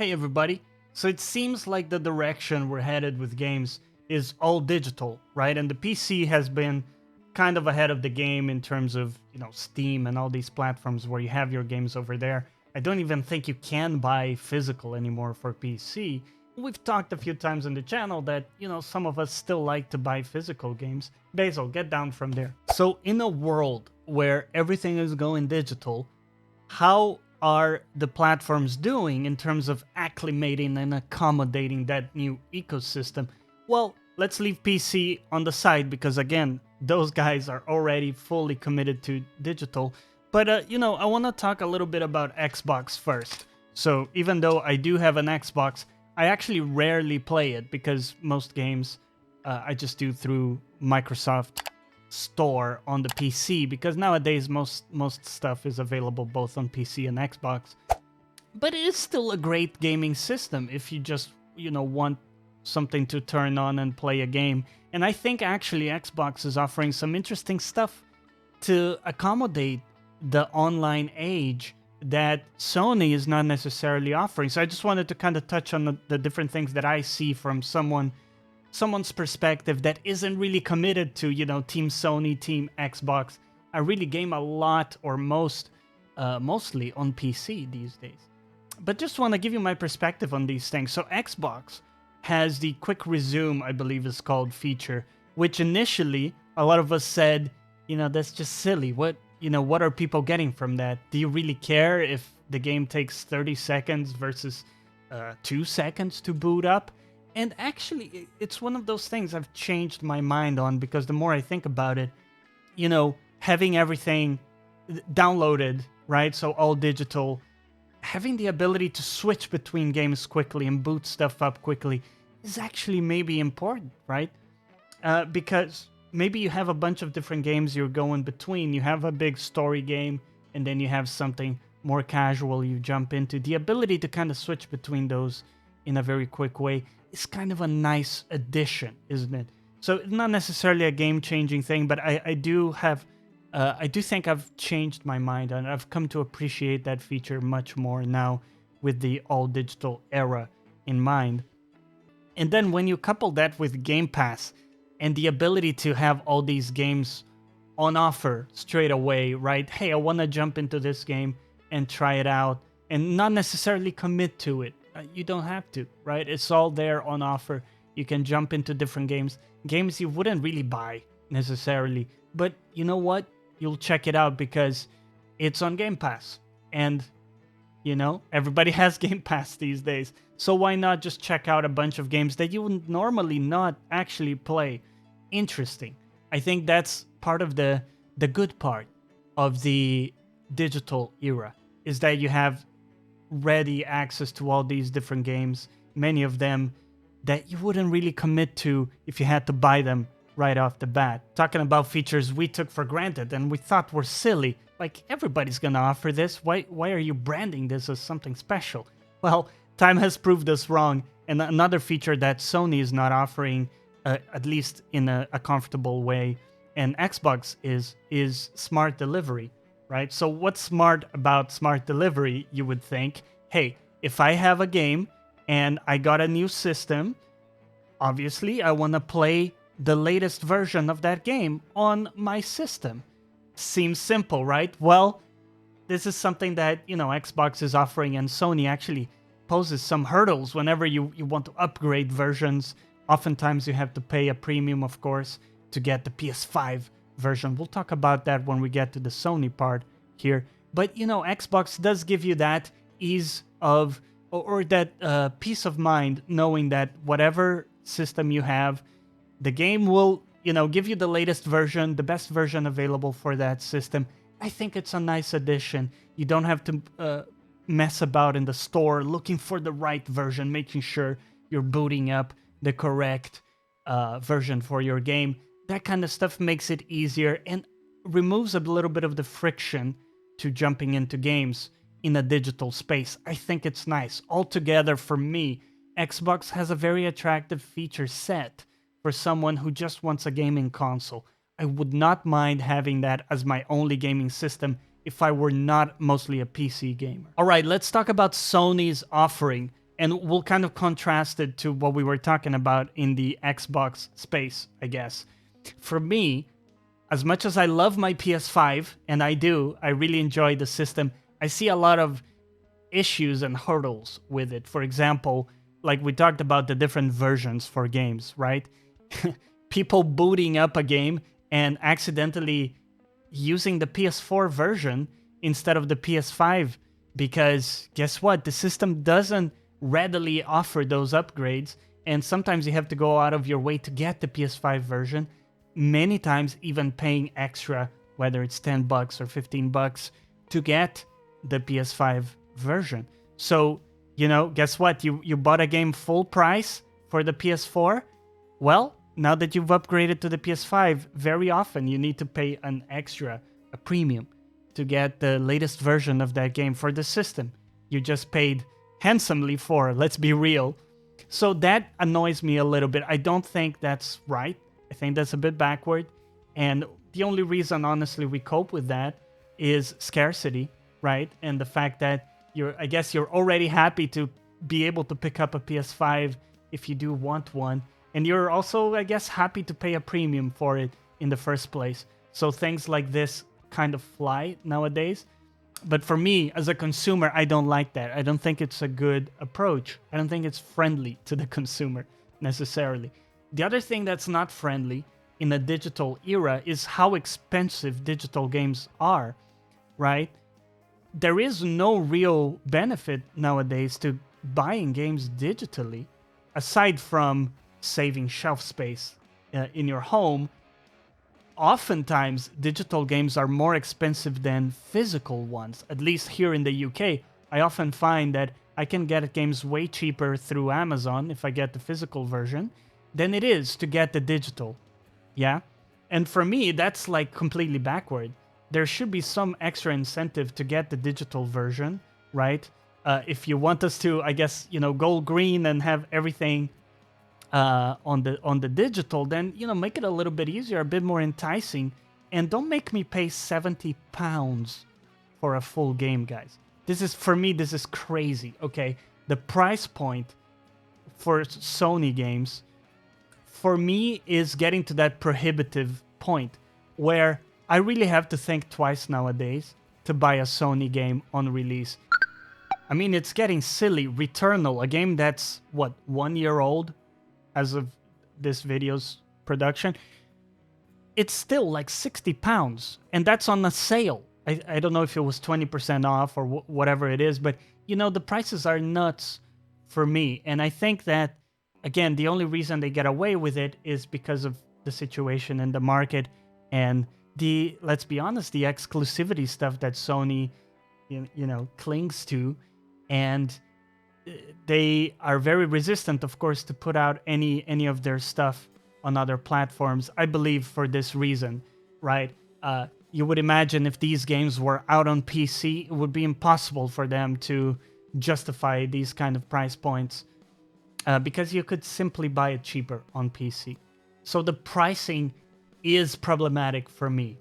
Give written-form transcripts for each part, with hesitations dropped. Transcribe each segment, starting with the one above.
Hey everybody. So it seems like the direction we're headed with games is all digital, right? And the PC has been kind of ahead of the game in terms of, Steam and all these platforms where you have your games over there. I don't even think you can buy physical anymore for PC. We've talked a few times on the channel that, some of us still like to buy physical games. Basil, get down from there. So in a world where everything is going digital, how are the platforms doing in terms of acclimating and accommodating that new ecosystem? Well, let's leave PC on the side because, again, those guys are already fully committed to digital. But, I want to talk a little bit about Xbox first. So, even though I do have an Xbox, I actually rarely play it because most games I just do through Microsoft Store on the PC, because nowadays most stuff is available both on PC and Xbox. But it is still a great gaming system if you just, want something to turn on and play a game. And I think actually Xbox is offering some interesting stuff to accommodate the online age that Sony is not necessarily offering. So I just wanted to kind of touch on the different things that I see from someone's perspective that isn't really committed to, Team Sony, Team Xbox. I really game a lot or mostly on PC these days. But just want to give you my perspective on these things. So Xbox has the quick resume, I believe is called, feature, which initially a lot of us said, that's just silly. What are people getting from that? Do you really care if the game takes 30 seconds versus 2 seconds to boot up? And actually, it's one of those things I've changed my mind on, because the more I think about it, having everything downloaded, right? So all digital, having the ability to switch between games quickly and boot stuff up quickly is actually maybe important, right? Because maybe you have a bunch of different games you're going between. You have a big story game, and then you have something more casual you jump into. The ability to kind of switch between those in a very quick way is kind of a nice addition, isn't it? So it's not necessarily a game-changing thing, but I do think I've changed my mind, and I've come to appreciate that feature much more now with the all-digital era in mind. And then when you couple that with Game Pass and the ability to have all these games on offer straight away, right? Hey, I want to jump into this game and try it out and not necessarily commit to it. You don't have to, right? It's all there on offer. You can jump into different games you wouldn't really buy necessarily. But you know what? You'll check it out because it's on Game Pass. And, everybody has Game Pass these days. So why not just check out a bunch of games that you would normally not actually play? Interesting. I think that's part of the good part of the digital era, is that you have ready access to all these different games, many of them that you wouldn't really commit to if you had to buy them right off the bat. Talking about features we took for granted and we thought were silly, like everybody's gonna offer this, why are you branding this as something special? Well, time has proved us wrong, and another feature that Sony is not offering, at least in a comfortable way, and Xbox is smart delivery. Right? So what's smart about smart delivery, you would think? Hey, if I have a game and I got a new system, obviously I want to play the latest version of that game on my system. Seems simple, right? Well, this is something that, Xbox is offering, and Sony actually poses some hurdles whenever you want to upgrade versions. Oftentimes you have to pay a premium, of course, to get the PS5 version. We'll talk about that when we get to the Sony part here. But, Xbox does give you that ease of, or that peace of mind, knowing that whatever system you have, the game will, give you the latest version, the best version available for that system. I think it's a nice addition. You don't have to mess about in the store looking for the right version, making sure you're booting up the correct version for your game. That kind of stuff makes it easier and removes a little bit of the friction to jumping into games in a digital space. I think it's nice. Altogether, for me, Xbox has a very attractive feature set for someone who just wants a gaming console. I would not mind having that as my only gaming system if I were not mostly a PC gamer. All right, let's talk about Sony's offering. And we'll kind of contrast it to what we were talking about in the Xbox space, I guess. For me, as much as I love my PS5, and I do, I really enjoy the system, I see a lot of issues and hurdles with it. For example, like we talked about the different versions for games, right? People booting up a game and accidentally using the PS4 version instead of the PS5, because guess what? The system doesn't readily offer those upgrades, and sometimes you have to go out of your way to get the PS5 version, many times even paying extra, whether it's $10 or $15 to get the PS5 version. So, guess what? You bought a game full price for the PS4? Well, now that you've upgraded to the PS5, very often you need to pay an extra, a premium, to get the latest version of that game for the system you just paid handsomely for, let's be real. So that annoys me a little bit. I don't think that's right. I think that's a bit backward. And the only reason, honestly, we cope with that is scarcity, right? And the fact that I guess you're already happy to be able to pick up a PS5 if you do want one. And you're also, I guess, happy to pay a premium for it in the first place. So things like this kind of fly nowadays. But for me, as a consumer, I don't like that. I don't think it's a good approach. I don't think it's friendly to the consumer necessarily. The other thing that's not friendly in a digital era is how expensive digital games are, right? There is no real benefit nowadays to buying games digitally, aside from saving shelf space in your home. Oftentimes, digital games are more expensive than physical ones. At least here in the UK, I often find that I can get games way cheaper through Amazon if I get the physical version than it is to get the digital. Yeah? And for me, that's like completely backward. There should be some extra incentive to get the digital version, right? If you want us to, I guess, go green and have everything on the digital, then make it a little bit easier, a bit more enticing, and don't make me pay £70 for a full game, guys. This is crazy. Okay, the price point for Sony games for me is getting to that prohibitive point where I really have to think twice nowadays to buy a Sony game on release. I mean, it's getting silly. Returnal, a game that's 1 year old as of this video's production, it's still like £60, and that's on a sale. I don't know if it was 20% off or whatever it is, but the prices are nuts for me. And I think that, again, the only reason they get away with it is because of the situation in the market and let's be honest, the exclusivity stuff that Sony clings to. And they are very resistant, of course, to put out any of their stuff on other platforms, I believe, for this reason, right? You would imagine if these games were out on PC, it would be impossible for them to justify these kind of price points because you could simply buy it cheaper on PC. So the pricing is problematic for me.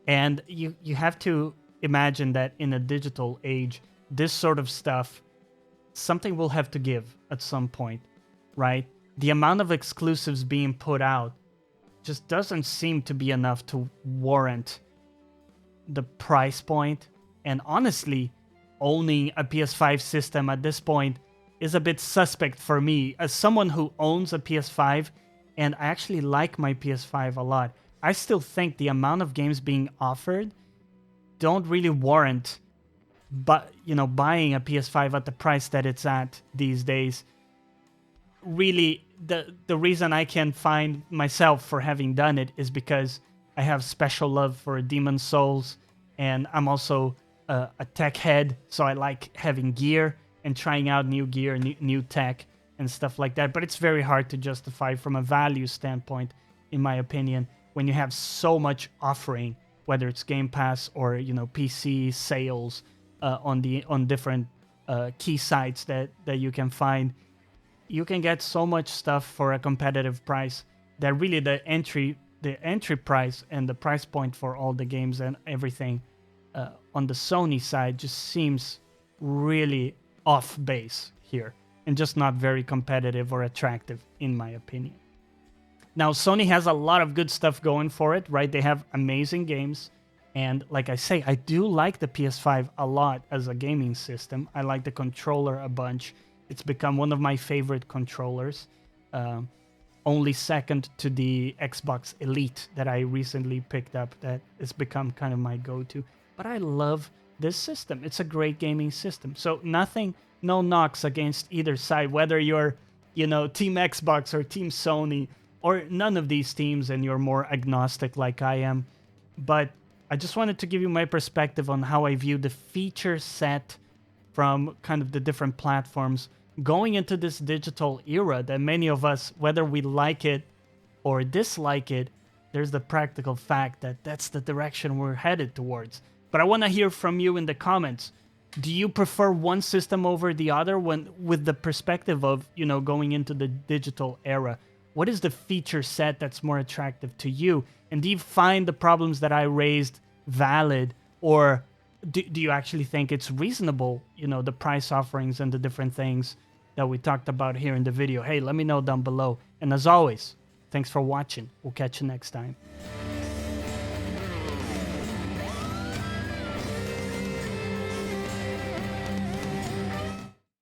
And you have to imagine that in a digital age, this sort of stuff, something will have to give at some point, right? The amount of exclusives being put out just doesn't seem to be enough to warrant the price point. And honestly, owning a PS5 system at this point is a bit suspect for me. As someone who owns a PS5, and I actually like my PS5 a lot, I still think the amount of games being offered don't really warrant buying a PS5 at the price that it's at these days. Really, the reason I can find myself for having done it is because I have special love for Demon's Souls, and I'm also a tech head, so I like having gear and trying out new gear, new tech, and stuff like that. But it's very hard to justify from a value standpoint, in my opinion, when you have so much offering, whether it's Game Pass or PC sales on different key sites that you can find. You can get so much stuff for a competitive price that really the entry price and the price point for all the games and everything on the Sony side just seems really off base here. and just not very competitive or attractive, in my opinion. Now, Sony has a lot of good stuff going for it, right? They have amazing games. And like I say, I do like the PS5 a lot as a gaming system. I like the controller a bunch. It's become one of my favorite controllers. Only second to the Xbox Elite that I recently picked up. That has become kind of my go-to. But I love this system. It's a great gaming system. So no knocks against either side, whether you're, Team Xbox or Team Sony, or none of these teams and you're more agnostic like I am. But I just wanted to give you my perspective on how I view the feature set from kind of the different platforms going into this digital era that many of us, whether we like it or dislike it, there's the practical fact that that's the direction we're headed towards. But I want to hear from you in the comments. Do you prefer one system over the other with the perspective of, going into the digital era? What is the feature set that's more attractive to you? And do you find the problems that I raised valid? Or do you actually think it's reasonable, the price offerings and the different things that we talked about here in the video? Hey, let me know down below. And as always, thanks for watching. We'll catch you next time.